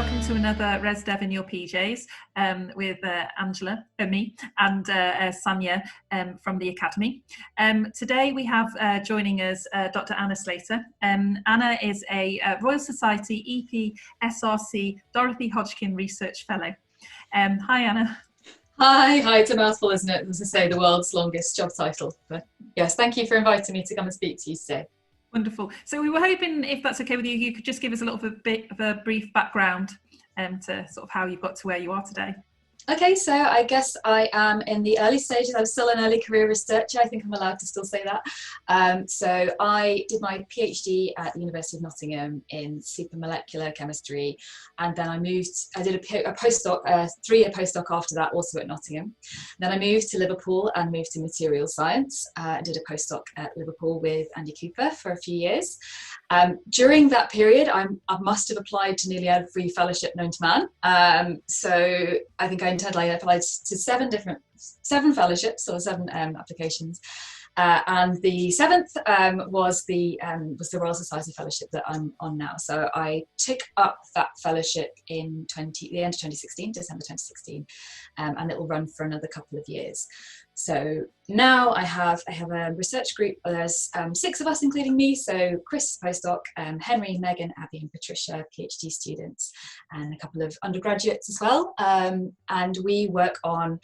welcome to another ResDev in Your PJs with Angela, me, and Sanya from the Academy. Today we have joining us Dr Anna Slater. Anna is a Royal Society EP SRC Dorothy Hodgkin Research Fellow. Hi Anna. Hi, it's a mouthful, isn't it? As I say, the world's longest job title. But yes, thank you for inviting me to come and speak to you today. Wonderful. So we were hoping, if that's okay with you, you could just give us a little bit of a brief background to sort of how you got to where you are today. Okay, so I guess I am in the early stages. I'm still an early career researcher. I think I'm allowed to still say that. So I did my PhD at the University of Nottingham in supramolecular chemistry, and then I did a postdoc, a 3-year postdoc after that, also at Nottingham. Then I moved to Liverpool and moved to materials science. I did a postdoc at Liverpool with Andy Cooper for a few years. During that period, I must have applied to nearly every fellowship known to man. So I think I applied to 7 fellowships, or 7 applications, and the 7th was the Royal Society Fellowship that I'm on now. So I took up that fellowship in the end of 2016, December 2016, and it will run for another couple of years. So now I have a research group. There's 6 of us, including me. So Chris, postdoc, Henry, Megan, Abby, and Patricia, PhD students, and a couple of undergraduates as well. And we work on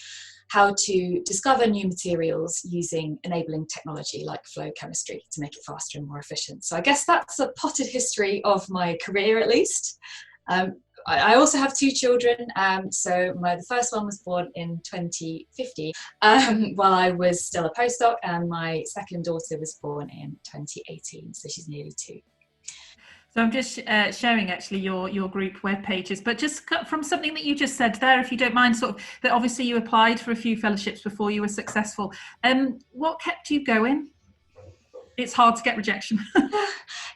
how to discover new materials using enabling technology like flow chemistry to make it faster and more efficient. So I guess that's a potted history of my career, at least. I also have 2 children. So the first one was born in 2050 while I was still a postdoc, and my second daughter was born in 2018. So she's nearly 2. So I'm just sharing actually your group web pages, but just from something that you just said there, if you don't mind, sort of that obviously you applied for a few fellowships before you were successful. What kept you going? It's hard to get rejection.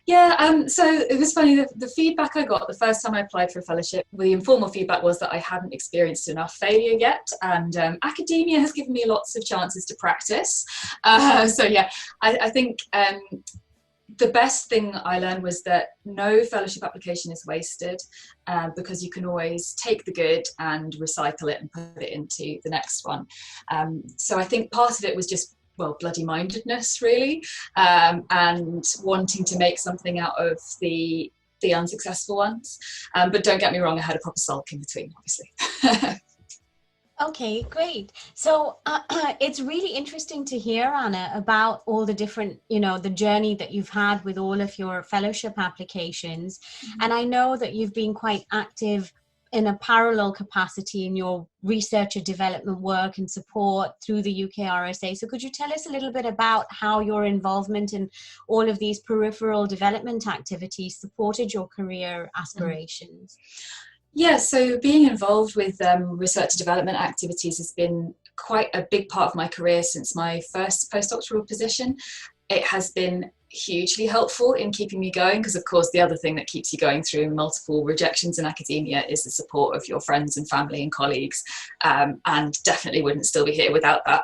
Yeah, so it was funny, the feedback I got the first time I applied for a fellowship, the informal feedback was that I hadn't experienced enough failure yet, and academia has given me lots of chances to practice. So yeah, I think the best thing I learned was that no fellowship application is wasted, because you can always take the good and recycle it and put it into the next one. So I think part of it was just bloody-mindedness, really, and wanting to make something out of the unsuccessful ones. But don't get me wrong, I had a proper sulk in between, obviously. Okay, great. So it's really interesting to hear, Anna, about all the different, the journey that you've had with all of your fellowship applications. Mm-hmm. And I know that you've been quite active in a parallel capacity in your research and development work and support through the UK RSA. So could you tell us a little bit about how your involvement in all of these peripheral development activities supported your career aspirations? Yeah, so being involved with research and development activities has been quite a big part of my career since my first postdoctoral position. It has been hugely helpful in keeping me going, because of course the other thing that keeps you going through multiple rejections in academia is the support of your friends and family and colleagues, and definitely wouldn't still be here without that.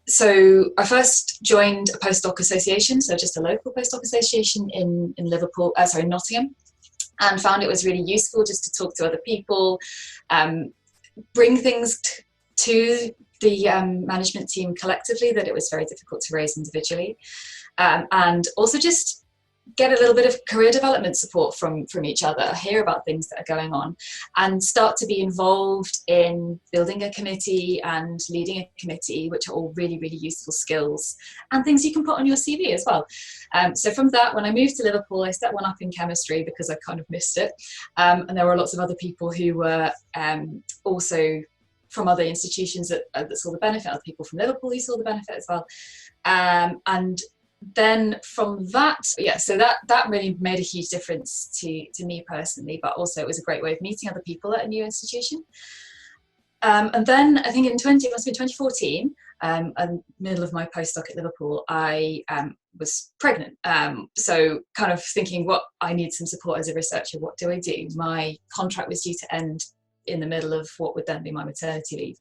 So I first joined a postdoc association, so just a local postdoc association in Nottingham, and found it was really useful just to talk to other people, bring things to the management team collectively that it was very difficult to raise individually, and also just get a little bit of career development support from each other, hear about things that are going on, and start to be involved in building a committee and leading a committee, which are all really, really useful skills and things you can put on your CV as well. So from that, when I moved to Liverpool, I set one up in chemistry because I kind of missed it. And there were lots of other people who were also from other institutions that saw the benefit, other people from Liverpool who saw the benefit as well. And then from that, so that really made a huge difference to me personally, but also it was a great way of meeting other people at a new institution. And then I think it must have been 2014, in the middle of my postdoc at Liverpool, I was pregnant. So kind of thinking, I need some support as a researcher, what do I do? My contract was due to end in the middle of what would then be my maternity leave.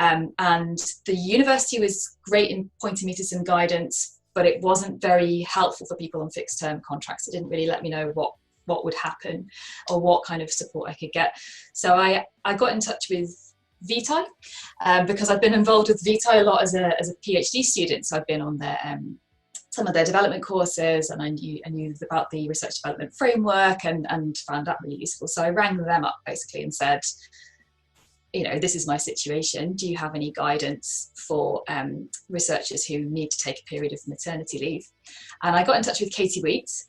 And the university was great in pointing me to some guidance, but it wasn't very helpful for people on fixed term contracts. It didn't really let me know what what would happen or what kind of support I could get. So I got in touch with Vitae because I've been involved with Vitae a lot as a PhD student. So I've been on their some of their development courses, and I knew about the research development framework and found that really useful. So I rang them up basically and said, you know, this is my situation. Do you have any guidance for researchers who need to take a period of maternity leave? And I got in touch with Katie Wheats.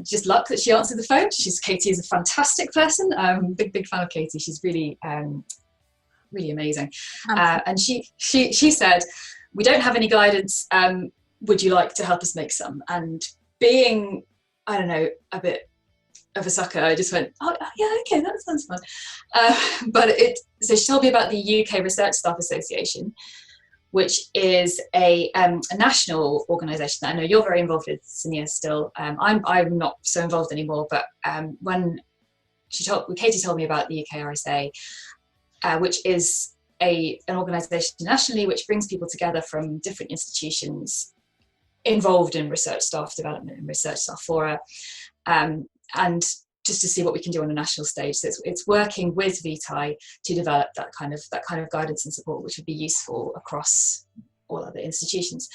Just luck that she answered the phone. Katie is a fantastic person. Big fan of Katie. She's really really amazing. And she said, we don't have any guidance. Would you like to help us make some? And being, I don't know, a bit of a sucker, I just went, oh yeah, okay, that sounds fun. So she told me about the UK Research Staff Association, which is a national organisation that I know you're very involved with, Sonia, still. I'm not so involved anymore, but when Katie told me about the UK RSA, which is an organisation nationally which brings people together from different institutions involved in research staff development and research staff fora, and just to see what we can do on a national stage. So it's working with Vitae to develop that kind of guidance and support, which would be useful across all other institutions.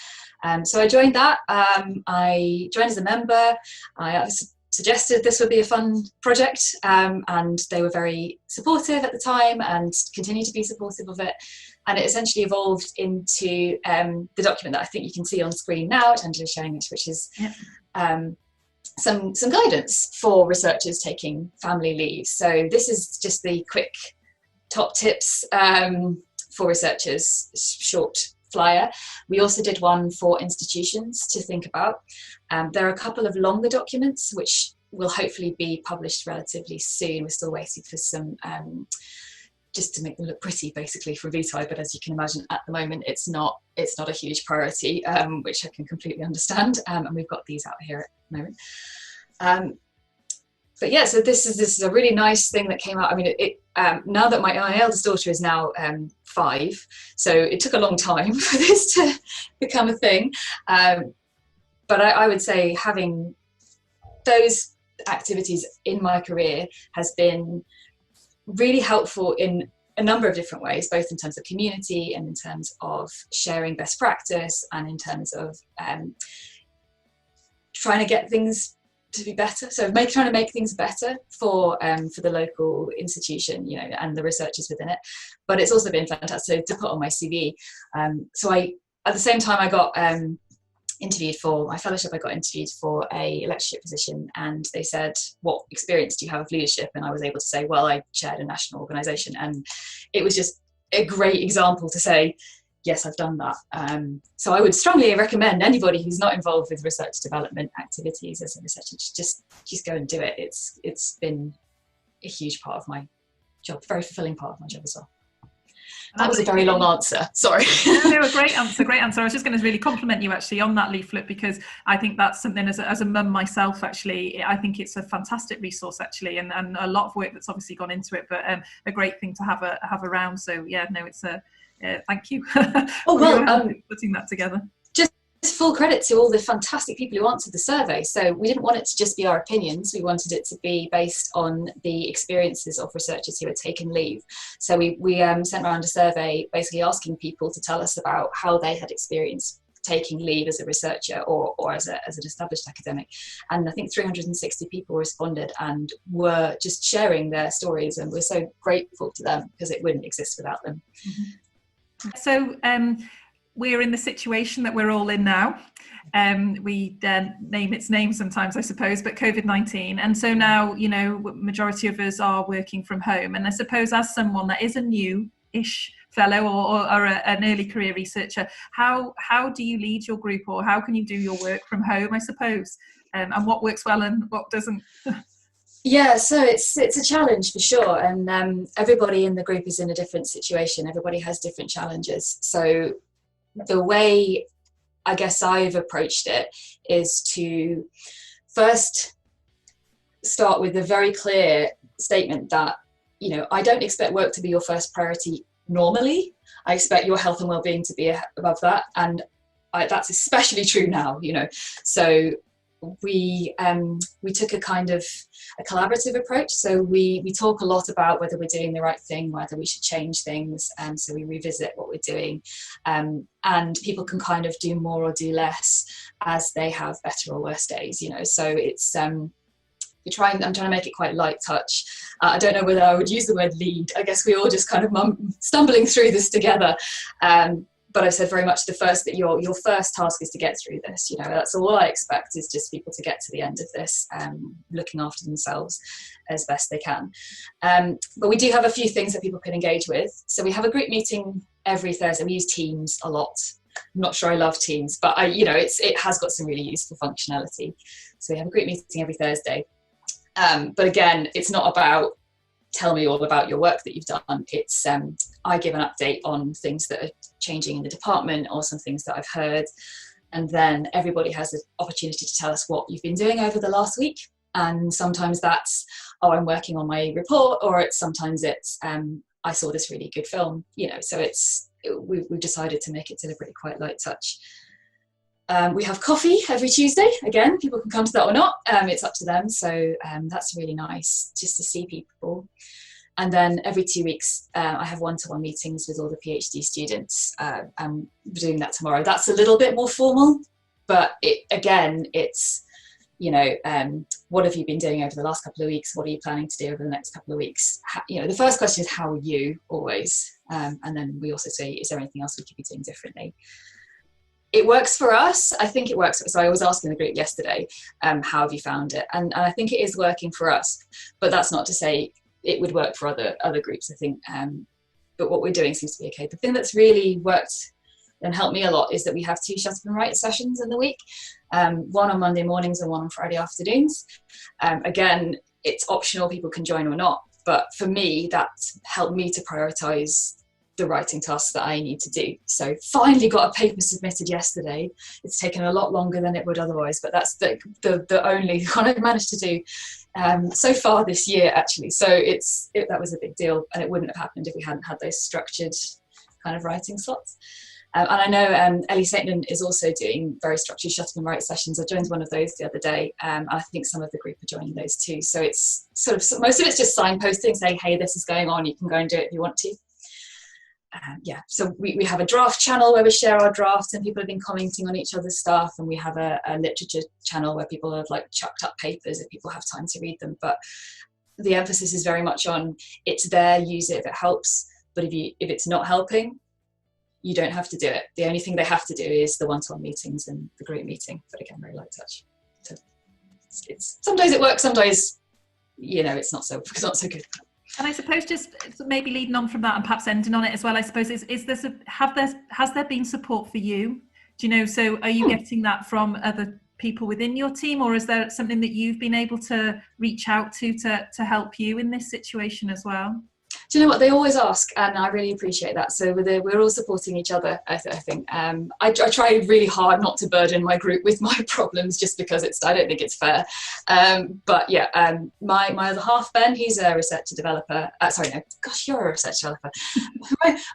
So I joined that. I joined as a member. I suggested this would be a fun project, and they were very supportive at the time and continue to be supportive of it. And it essentially evolved into the document that I think you can see on screen now, which Angela's showing us, which is some guidance for researchers taking family leave. So this is just the quick top tips for researchers, short flyer. We also did one for institutions to think about. There are a couple of longer documents which will hopefully be published relatively soon. We're still waiting for some, just to make them look pretty, basically, from Vitae. But as you can imagine, at the moment, it's not a huge priority, which I can completely understand. And we've got these out here at the moment. But yeah, so this is a really nice thing that came out. I mean, now that my eldest daughter is now 5, so it took a long time for this to become a thing. But I would say having those activities in my career has been really helpful in a number of different ways, both in terms of community and in terms of sharing best practice and in terms of trying to get things to be better. So trying to make things better for the local institution, you know, and the researchers within it. But it's also been fantastic to put on my CV. So at the same time I got interviewed for my fellowship, I got interviewed for a lectureship position, and they said, what experience do you have of leadership? And I was able to say, well, I chaired a national organisation. And it was just a great example to say, yes, I've done that. So I would strongly recommend anybody who's not involved with research development activities as a researcher, just go and do it. It's been a huge part of my job, very fulfilling part of my job as well. That was a very long answer, sorry. No, a great answer. I was just going to really compliment you actually on that leaflet, because I think that's something as a mum myself, actually, I think it's a fantastic resource actually, and a lot of work that's obviously gone into it, but a great thing to have around. So yeah, no, it's a thank you for putting that together. Just full credit to all the fantastic people who answered the survey. So we didn't want it to just be our opinions. We wanted it to be based on the experiences of researchers who had taken leave. So we sent around a survey basically asking people to tell us about how they had experienced taking leave as a researcher or as an established academic. And I think 360 people responded and were just sharing their stories, and we're so grateful to them because it wouldn't exist without them. Mm-hmm. So we're in the situation that we're all in now. We name its name sometimes, I suppose, but COVID-19. And so now, you know, majority of us are working from home. And I suppose as someone that is a new-ish fellow or an early career researcher, how do you lead your group, or how can you do your work from home, I suppose? And what works well and what doesn't? Yeah, so it's a challenge for sure, and everybody in the group is in a different situation. Everybody has different challenges. So the way I guess I've approached it is to first start with a very clear statement that, you know, I don't expect work to be your first priority normally. I expect your health and well-being to be above that, and that's especially true now, you know. So we took a kind of a collaborative approach. So we talk a lot about whether we're doing the right thing, whether we should change things, and so we revisit what we're doing, and people can kind of do more or do less as they have better or worse days, you know. So it's I'm trying to make it quite light touch. I don't know whether I would use the word lead. I guess we all just kind of stumbling through this together. But I've said very much your first task is to get through this. You know, that's all I expect, is just people to get to the end of this, looking after themselves as best they can. But we do have a few things that people can engage with. So we have a group meeting every Thursday. We use Teams a lot. I'm not sure I love Teams, but it has got some really useful functionality. So we have a group meeting every Thursday. But again, it's not about tell me all about your work that you've done. It's I give an update on things that are changing in the department or some things that I've heard, and then everybody has the opportunity to tell us what you've been doing over the last week. And sometimes that's, oh, I'm working on my report, or sometimes it's I saw this really good film, you know. So we've decided to make it deliberately quite light touch. We have coffee every Tuesday. Again, people can come to that or not. It's up to them. So that's really nice, just to see people. And then every 2 weeks, I have one-to-one meetings with all the PhD students. I'm doing that tomorrow. That's a little bit more formal, but it's, you know, what have you been doing over the last couple of weeks? What are you planning to do over the next couple of weeks? You know, the first question is, how are you, always? And then we also say, is there anything else we could be doing differently? It works for us. I think it works. So I was asking the group yesterday, how have you found it? And I think it is working for us, but that's not to say it would work for other groups, I think. But what we're doing seems to be okay. The thing that's really worked and helped me a lot is that we have 2 shut up and write sessions in the week, one on Monday mornings and one on Friday afternoons. Again, it's optional, people can join or not, but for me, that helped me to prioritize the writing tasks that I need to do. So finally got a paper submitted yesterday. It's taken a lot longer than it would otherwise, but that's the only one I've managed to do so far this year, actually. So that was a big deal, and it wouldn't have happened if we hadn't had those structured kind of writing slots. And I know Ellie Satan is also doing very structured shut up and write sessions. I joined one of those the other day. I think some of the group are joining those too. So it's sort of, most of it's just signposting, saying, hey, this is going on, you can go and do it if you want to. So we have a draft channel where we share our drafts, and people have been commenting on each other's stuff, and we have a literature channel where people have like chucked up papers if people have time to read them. But the emphasis is very much on, it's there, use it if it helps, but if it's not helping, you don't have to do it. The only thing they have to do is the one-to-one meetings and the group meeting, but again, very light touch. So it's sometimes it works, sometimes, you know, it's not so good. And I suppose just maybe leading on from that and perhaps ending on it as well, I suppose, has there been support for you? Do you know, so are you getting that from other people within your team, or is there something that you've been able to reach out to help you in this situation as well? Do you know what, they always ask, and I really appreciate that. So we're all supporting each other, I think. I try really hard not to burden my group with my problems, just because I don't think it's fair. But yeah, my other half, Ben, he's a researcher developer. Sorry, no, gosh, you're a research developer.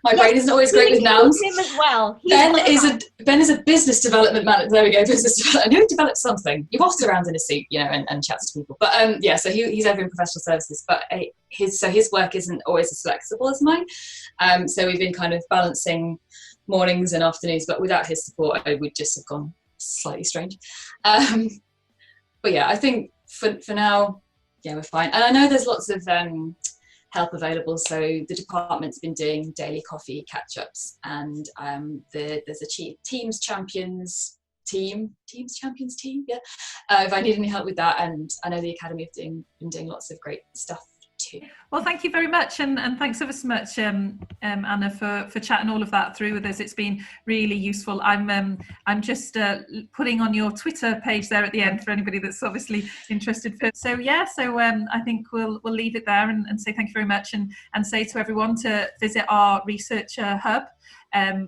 my brain isn't always great with nouns. Him as well. Ben is a business development manager. There we go, business development. I know he developed something. He walks around in a suit, you know, and chats to people. But yeah, so he's over in professional services, but his work isn't always as flexible as mine. So we've been kind of balancing mornings and afternoons, but without his support, I would just have gone slightly strange. But yeah, I think for now, yeah, we're fine. And I know there's lots of help available. So the department's been doing daily coffee catch-ups, and there's a Teams Champions team, yeah. If I need any help with that, and I know the Academy have been doing lots of great stuff too. Well, thank you very much, and thanks ever so much, Anna, for chatting all of that through with us. It's been really useful. I'm just putting on your Twitter page there at the end for anybody that's obviously interested. So yeah, I think we'll leave it there and say thank you very much, and say to everyone to visit our research hub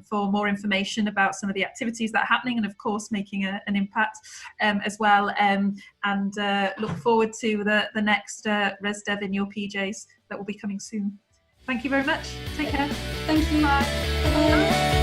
for more information about some of the activities that are happening, and of course making an impact as well, and look forward to the next ResDev in Your PJs that will be coming soon. Thank you very much. Take care. Thank you. Bye. Bye.